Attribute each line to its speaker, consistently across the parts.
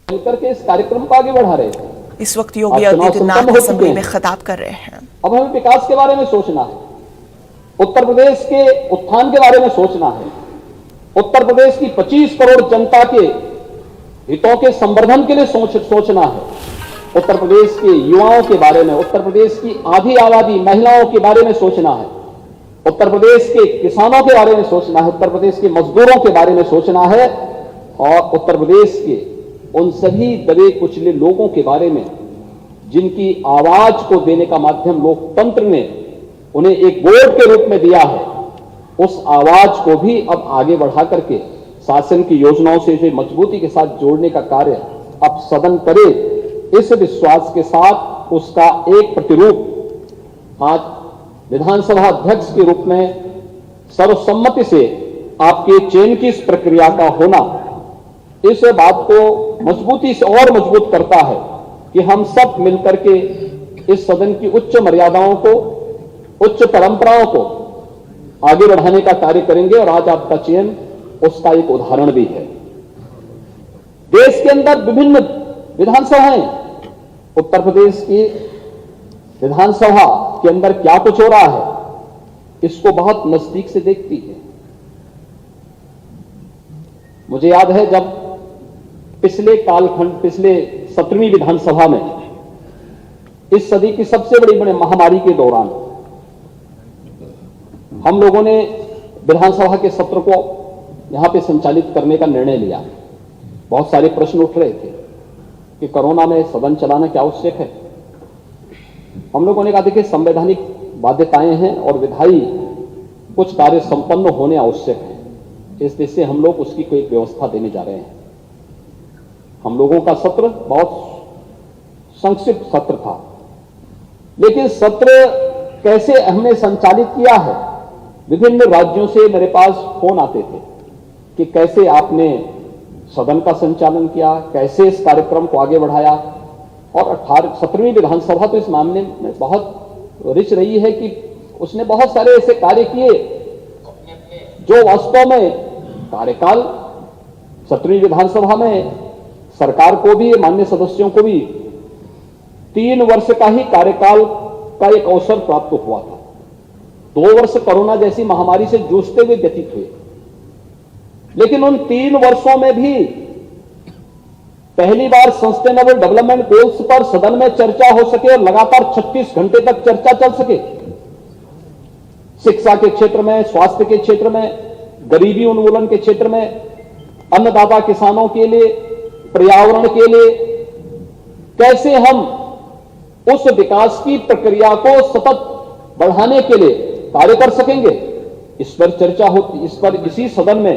Speaker 1: मिलकर के इस कार्यक्रम को आगे बढ़ा रहे थे।
Speaker 2: इस वक्त योगी आदित्यनाथ असेंबली में खिताब कर रहे हैं।
Speaker 1: अब हमें विकास के बारे में सोचना है, उत्तर प्रदेश के उत्थान के बारे में सोचना है, उत्तर प्रदेश की 25 करोड़ जनता के हितों के संवर्धन के लिए सोचना है, उत्तर प्रदेश के युवाओं के बारे में, उत्तर प्रदेश की आधी आबादी महिलाओं के बारे में सोचना है, उत्तर प्रदेश के किसानों के बारे में सोचना है, उत्तर प्रदेश के मजदूरों के बारे में सोचना है और उत्तर प्रदेश के उन सभी दबे कुचले लोगों के बारे में जिनकी आवाज को देने का माध्यम लोकतंत्र ने उन्हें एक वोट के रूप में दिया है, उस आवाज को भी अब आगे बढ़ा करके शासन की योजनाओं से इसे मजबूती के साथ जोड़ने का कार्य अब सदन करे। इस विश्वास के साथ उसका एक प्रतिरूप आज विधानसभा अध्यक्ष के रूप में सर्वसम्मति से आपके चयन की इस प्रक्रिया का होना इस बात को मजबूती से और मजबूत करता है कि हम सब मिलकर के इस सदन की उच्च मर्यादाओं को, उच्च परंपराओं को आगे बढ़ाने का कार्य करेंगे और आज आपका चयन उसका एक उदाहरण भी है। देश के अंदर विभिन्न विधानसभाएं, उत्तर प्रदेश की विधानसभा के अंदर क्या कुछ हो रहा है इसको बहुत नजदीक से देखती है। मुझे याद है जब पिछले कालखंड, पिछले 17वीं विधानसभा में इस सदी की सबसे बड़ी महामारी के दौरान हम लोगों ने विधानसभा के सत्र को यहां पे संचालित करने का निर्णय लिया। बहुत सारे प्रश्न उठ रहे थे कि कोरोना में सदन चलाना क्या आवश्यक है। हम लोगों ने कहा देखिए संवैधानिक बाध्यताएं हैं और विधायी कुछ कार्य संपन्न होने आवश्यक है, इस देश से हम लोग उसकी कोई व्यवस्था देने जा रहे हैं। हम लोगों का सत्र बहुत संक्षिप्त सत्र था, लेकिन सत्र कैसे हमने संचालित किया है, विभिन्न राज्यों से मेरे पास फोन आते थे कि कैसे आपने सदन का संचालन किया, कैसे इस कार्यक्रम को आगे बढ़ाया। और 17वीं विधानसभा तो इस मामले में बहुत रिच रही है कि उसने बहुत सारे ऐसे कार्य किए जो वास्तव में कार्यकाल 17वीं विधानसभा में सरकार को भी, माननीय सदस्यों को भी 3 वर्ष का ही कार्यकाल का एक अवसर प्राप्त हुआ था। 2 वर्ष कोरोना जैसी महामारी से जूझते हुए व्यतीत हुए, लेकिन उन 3 वर्षों में भी पहली बार सस्टेनेबल डेवलपमेंट गोल्स पर सदन में चर्चा हो सके और लगातार 36 घंटे तक चर्चा चल सके। शिक्षा के क्षेत्र में, स्वास्थ्य के क्षेत्र में, गरीबी उन्मूलन के क्षेत्र में, अन्नदाता किसानों के लिए, पर्यावरण के लिए कैसे हम उस विकास की प्रक्रिया को सतत बढ़ाने के लिए कार्य कर सकेंगे, इस पर चर्चा होती। इस पर इसी सदन में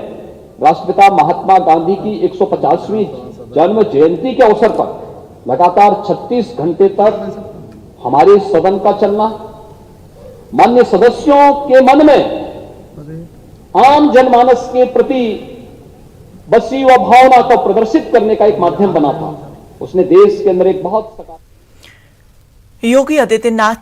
Speaker 1: राष्ट्रपिता महात्मा गांधी की 150वीं जन्म जयंती के अवसर पर लगातार 36 घंटे तक हमारे सदन का चलना माननीय सदस्यों के मन में आम जनमानस के प्रति बसी व भावना को प्रदर्शित करने का एक माध्यम बना था। उसने देश के अंदर एक बहुत
Speaker 2: योगी आदित्यनाथ